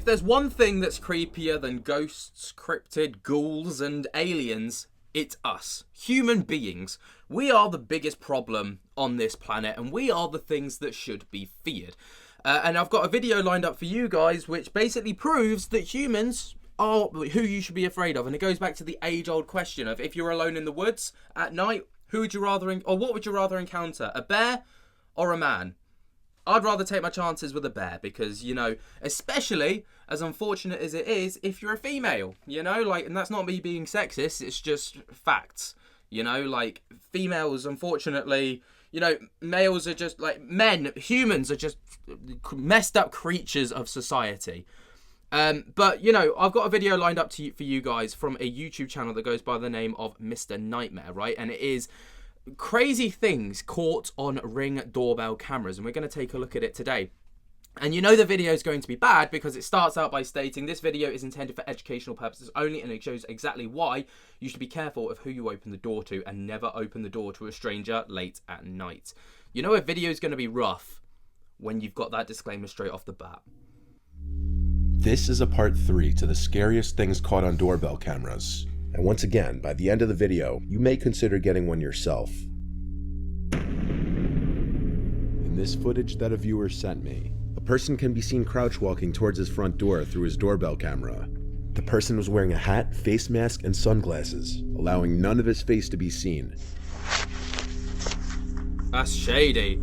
If there's one thing that's creepier than ghosts, cryptid, ghouls, and aliens, it's us. Human beings. We are the biggest problem on this planet, and we are the things that should be feared. And I've got a video lined up for you guys which basically proves that humans are who you should be afraid of. And it goes back to the age-old question of if you're alone in the woods at night, who would you rather, or what would you rather encounter? A bear or a man? I'd rather take my chances with a bear because, you know, especially as unfortunate as it is, if you're a female, you know, like, and that's not me being sexist, it's just facts, you know, like, females, unfortunately, you know, males are just, like, humans are just messed up creatures of society. But, you know, I've got a video lined up for you guys from a YouTube channel that goes by the name of Mr. Nightmare, right? And it is crazy things caught on Ring doorbell cameras, and we're going to take a look at it today. And you know the video is going to be bad because it starts out by stating this video is intended for educational purposes only, and it shows exactly why you should be careful of who you open the door to and never open the door to a stranger late at night. You know a video is going to be rough when you've got that disclaimer straight off the bat. This is a part 3 to the scariest things caught on doorbell cameras. And once again, by the end of the video, you may consider getting one yourself. In this footage that a viewer sent me, a person can be seen crouch walking towards his front door through his doorbell camera. The person was wearing a hat, face mask, and sunglasses, allowing none of his face to be seen. That's shady.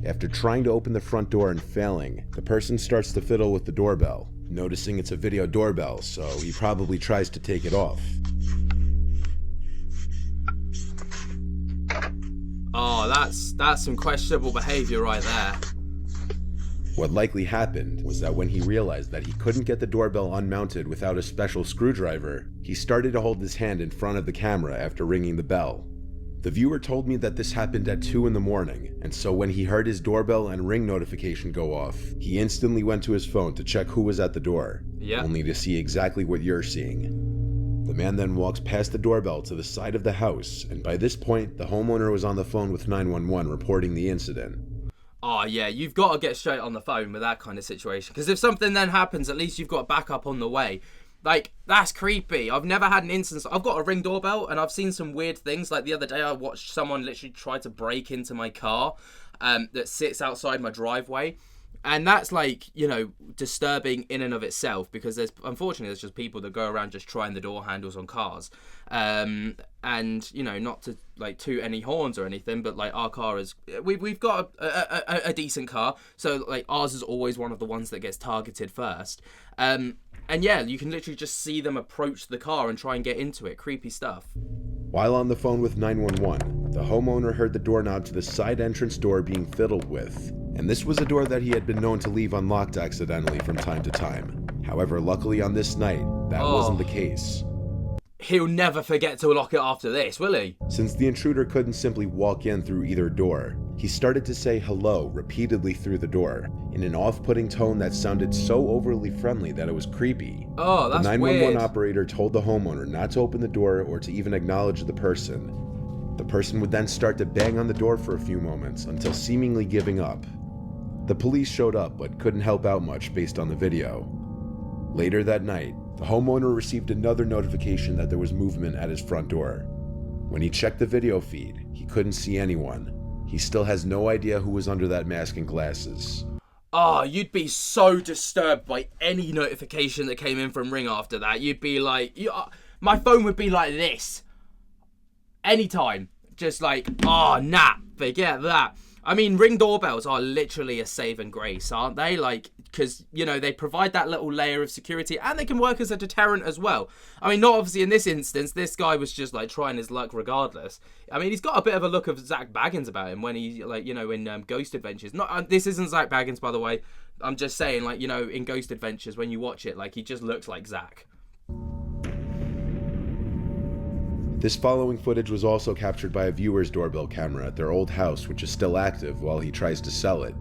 After trying to open the front door and failing, the person starts to fiddle with the doorbell, noticing it's a video doorbell, so he probably tries to take it off. Oh, that's some questionable behavior right there. What likely happened was that when he realized that he couldn't get the doorbell unmounted without a special screwdriver, he started to hold his hand in front of the camera after ringing the bell. The viewer told me that this happened at 2 in the morning, and so when he heard his doorbell and ring notification go off, he instantly went to his phone to check who was at the door, only to see exactly what you're seeing. The man then walks past the doorbell to the side of the house, and by this point, the homeowner was on the phone with 911 reporting the incident. Oh yeah, you've got to get straight on the phone with that kind of situation, because if something then happens, at least you've got backup on the way. Like, that's creepy. I've never had an instance. I've got a Ring doorbell, and I've seen some weird things. Like, the other day, I watched someone literally try to break into my car that sits outside my driveway. And that's, like, you know, disturbing in and of itself, because unfortunately, there's just people that go around just trying the door handles on cars. And, you know, not to, like, toot any horns or anything, but, like, our car is... We've got a decent car, so, like, ours is always one of the ones that gets targeted first. And yeah, you can literally just see them approach the car and try and get into it. Creepy stuff. While on the phone with 911, the homeowner heard the doorknob to the side entrance door being fiddled with, and this was a door that he had been known to leave unlocked accidentally from time to time. However, luckily on this night, that wasn't the case. He'll never forget to lock it after this, will he? Since the intruder couldn't simply walk in through either door, he started to say hello repeatedly through the door, in an off-putting tone that sounded so overly friendly that it was creepy. Oh, that's weird. The 911 operator told the homeowner not to open the door or to even acknowledge the person. The person would then start to bang on the door for a few moments until seemingly giving up. The police showed up but couldn't help out much based on the video. Later that night, the homeowner received another notification that there was movement at his front door. When he checked the video feed, he couldn't see anyone. He still has no idea who was under that mask and glasses. Oh, you'd be so disturbed by any notification that came in from Ring after that. You'd be like, my phone would be like this. Anytime. Just like, oh, nah, forget that. I mean, Ring doorbells are literally a saving grace, aren't they? Like, because, you know, they provide that little layer of security, and they can work as a deterrent as well. I mean, not obviously in this instance, this guy was just, like, trying his luck regardless. I mean, he's got a bit of a look of Zak Bagans about him when he, like, you know, in Ghost Adventures. Not, this isn't Zak Bagans, by the way. I'm just saying, like, you know, in Ghost Adventures, when you watch it, like, he just looks like Zak. This following footage was also captured by a viewer's doorbell camera at their old house, which is still active while he tries to sell it.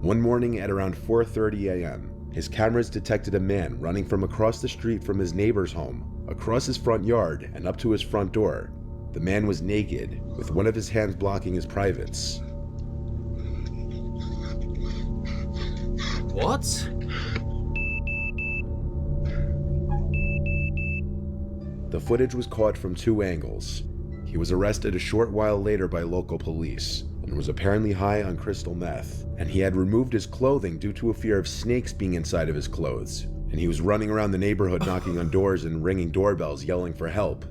One morning at around 4:30 a.m., his cameras detected a man running from across the street from his neighbor's home, across his front yard, and up to his front door. The man was naked, with one of his hands blocking his privates. What? The footage was caught from two angles. He was arrested a short while later by local police and was apparently high on crystal meth, and he had removed his clothing due to a fear of snakes being inside of his clothes, and he was running around the neighborhood knocking on doors and ringing doorbells yelling for help.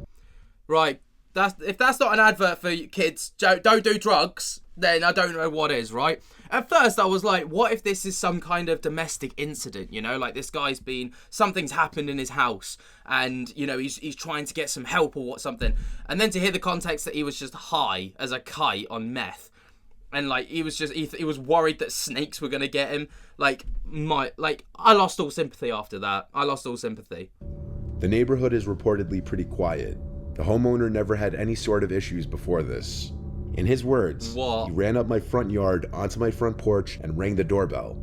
Right, if that's not an advert for kids, don't do drugs, then I don't know what is, right? At first I was like, what if this is some kind of domestic incident, you know? Like this guy's something's happened in his house and, you know, he's trying to get some help or something. And then to hear the context that he was just high as a kite on meth. And like he was worried that snakes were going to get him. I lost all sympathy after that. I lost all sympathy. The neighborhood is reportedly pretty quiet. The homeowner never had any sort of issues before this. In his words, What? He ran up my front yard onto my front porch and rang the doorbell.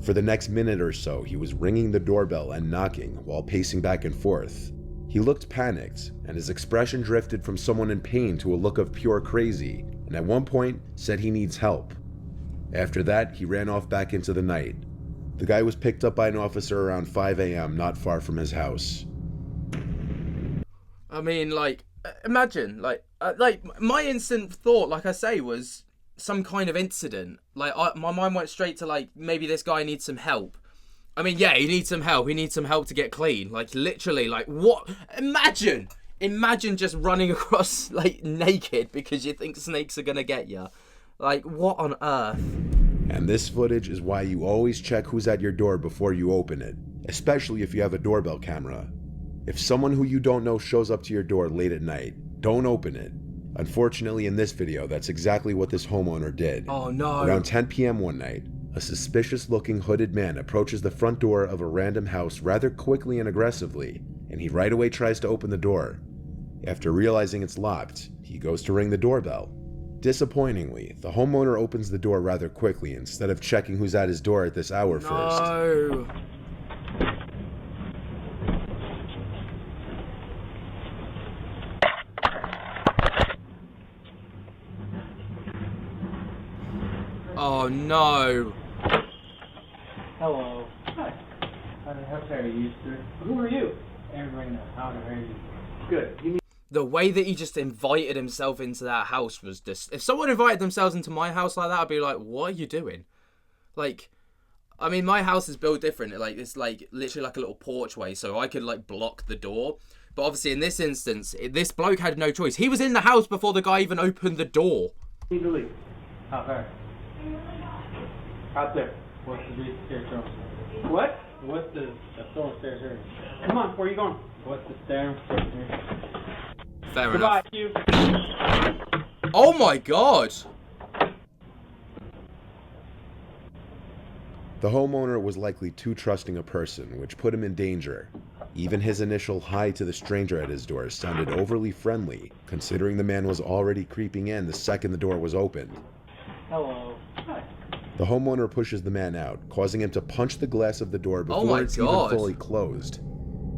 For the next minute or so, he was ringing the doorbell and knocking while pacing back and forth. He looked panicked, and his expression drifted from someone in pain to a look of pure crazy, and at one point said he needs help. After that, he ran off back into the night. The guy was picked up by an officer around 5 a.m. not far from his house. I mean, like, imagine, like my instant thought, like I say, was some kind of incident. Like, my mind went straight to, like, maybe this guy needs some help. I mean, yeah, he needs some help. He needs some help to get clean. Like, literally, like, what? Imagine just running across, like, naked because you think snakes are gonna get you. Like, what on earth? And this footage is why you always check who's at your door before you open it, especially if you have a doorbell camera. If someone who you don't know shows up to your door late at night, don't open it. Unfortunately, in this video, that's exactly what this homeowner did. Oh no. Around 10 p.m. one night, a suspicious-looking hooded man approaches the front door of a random house rather quickly and aggressively, and he right away tries to open the door. After realizing it's locked, he goes to ring the doorbell. Disappointingly, the homeowner opens the door rather quickly instead of checking who's at his door at this hour first. No. Oh no. Hello. Hi. How are you, sir? Who are you? Everybody knows. How are you? Good. You need... The way that he just invited himself into that house was just... If someone invited themselves into my house like that, I'd be like, what are you doing? Like, I mean, my house is built different. Like, it's like literally like a little porchway, so I could like block the door. But obviously in this instance, this bloke had no choice. He was in the house before the guy even opened the door. You need to leave. How far? Out there. What's the stairs from? What? What's the stone stairs here? Come on, where are you going? What's the stairs here? Fair Goodbye, enough. you. Oh my god! The homeowner was likely too trusting a person, which put him in danger. Even his initial hi to the stranger at his door sounded overly friendly, considering the man was already creeping in the second the door was opened. Hello. Hi. The homeowner pushes the man out, causing him to punch the glass of the door before my it's God. even fully closed.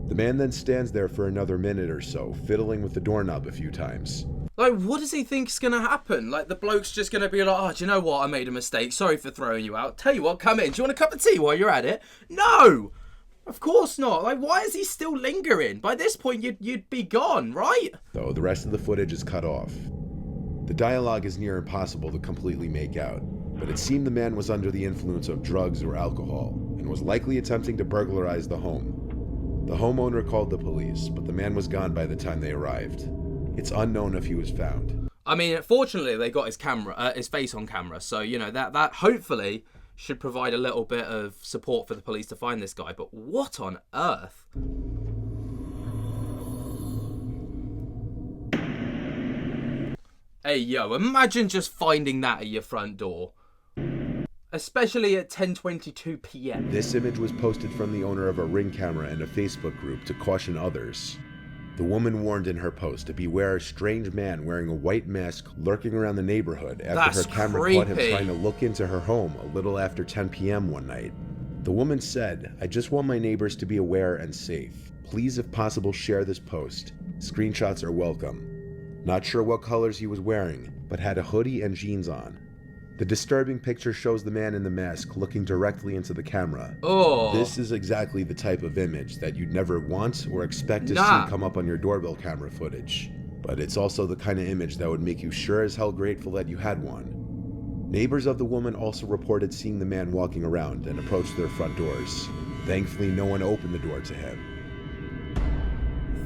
The man then stands there for another minute or so, fiddling with the doorknob a few times. Like, what does he think's gonna happen? Like, the bloke's just gonna be like, oh, do you know what? I made a mistake. Sorry for throwing you out. Tell you what, come in. Do you want a cup of tea while you're at it? No! Of course not. Like, why is he still lingering? By this point, you'd be gone, right? Though the rest of the footage is cut off. The dialogue is near impossible to completely make out, but it seemed the man was under the influence of drugs or alcohol, and was likely attempting to burglarize the home. The homeowner called the police, but the man was gone by the time they arrived. It's unknown if he was found. I mean, fortunately, they got his face on camera, so, you know, that hopefully should provide a little bit of support for the police to find this guy, but what on earth? Hey, yo, imagine just finding that at your front door. Especially at 10:22 p.m. This image was posted from the owner of a Ring camera in a Facebook group to caution others. The woman warned in her post to beware a strange man wearing a white mask lurking around the neighborhood after That's her camera caught him creepy. trying to look into her home a little after 10 p.m. one night. The woman said, "I just want my neighbors to be aware and safe. Please, if possible, share this post. Screenshots are welcome." Not sure what colors he was wearing, but had a hoodie and jeans on. The disturbing picture shows the man in the mask looking directly into the camera. Oh. This is exactly the type of image that you'd never want or expect to Nah. see come up on your doorbell camera footage. But it's also the kind of image that would make you sure as hell grateful that you had one. Neighbors of the woman also reported seeing the man walking around and approached their front doors. Thankfully, no one opened the door to him.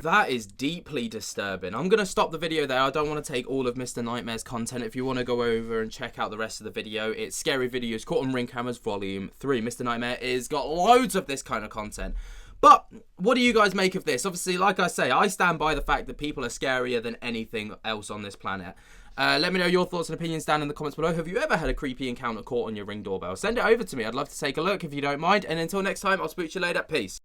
That is deeply disturbing. I'm going to stop the video there. I don't want to take all of Mr. Nightmare's content. If you want to go over and check out the rest of the video, it's Scary Videos Caught on Ring Cameras Volume 3. Mr. Nightmare has got loads of this kind of content. But what do you guys make of this? Obviously, like I say, I stand by the fact that people are scarier than anything else on this planet. Let me know your thoughts and opinions down in the comments below. Have you ever had a creepy encounter caught on your Ring doorbell? Send it over to me. I'd love to take a look if you don't mind. And until next time, I'll speak to you later. Peace.